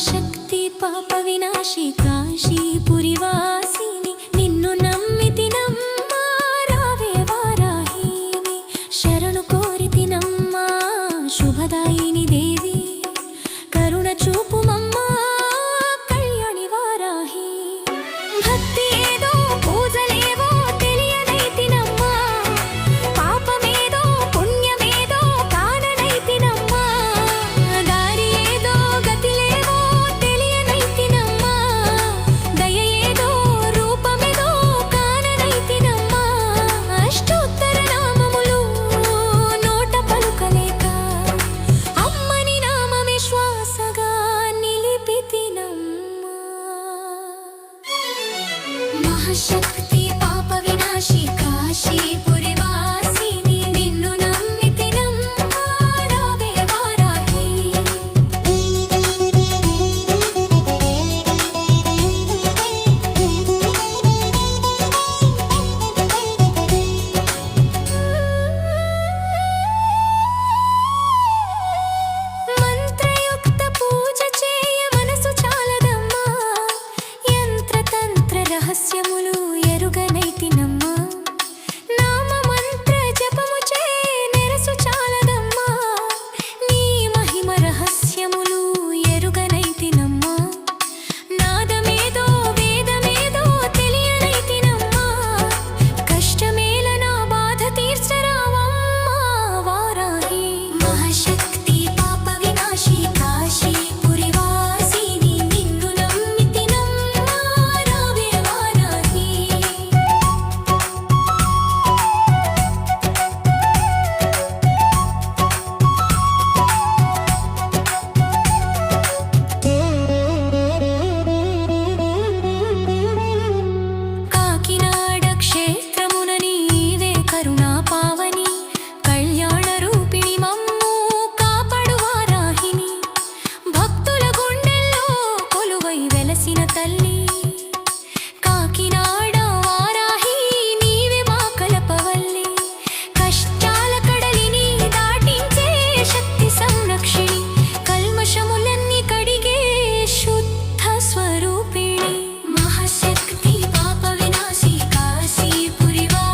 మహాశక్తి పాప వినాశి కాశీపురివాసిని నిన్ను నమ్మితినమ్మా రావే వారాహిని శరణు కోరితినమ్మా శుభదాయిని దేవి కరుణ చూపుమమ్మా కళ్యాణి వారాహి భక్తి ఏదో పూజలేవో తెలియనైతినమ్మా పాపమేదో పుణ్యమేదో కాననైతినమ్మా దారి ఏదో గతిలేవో తెలియనైతినమ్మా దయ ఏదో రూపమేదో కాననైతినమ్మా అష్టోత్తర నామములు నోట పలుకలేక అమ్మని నామమే శ్వాసగా నిలిపితినమ్మా మహాశక్తి పాప వినాశి కాశీపురివాసిని నిన్ను నమ్మితినమ్మా రావే వారాహి మంత్రయుక్త పూజ చేయ మనసు చాలదమ్మా యంత్రతంత్ర రహస్యములు ఎరుగనైతినమ్మా నామ మంత్ర జపము చే నెరసు చాలదమ్మా నీ మహిమ రహస్యములు ఎరుగనైతినమ్మా నాదమేదో వేదమేదో తెలియనైతినమ్మా కష్టమేల నా బాధ తీర్చరావమ్మా వారాహి మహాశక్తి పాప వినాశి కాశీపురివాసిని నిన్ను నమ్మితినమ్మా రావే వారాహి కాకినాడ క్షేత్రమున నీవే కరుణా పావని కళ్యాణ రూపిణి మమ్ము కాపాడు వారాహిని భక్తుల గుండెల్లో కొలువై వెలసిన తల్లి కాకినాడ వారాహి నీవే మా కలపవల్లి కష్టాల కడలిని దాటించే శక్తి సంరక్షిణి కల్మషములన్నీ కడిగే శుద్ధ స్వరూపిణి మహాశక్తి పాప వినాశి కాశీపురివాసిని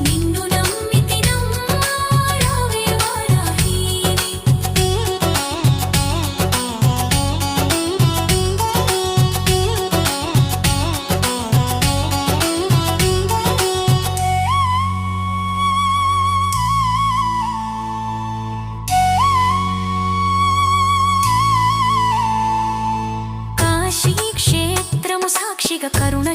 నిన్ను నమ్మితినమ్మా రావే వారాహి కాశీ క్షేత్రము సాక్షిగా కరుణ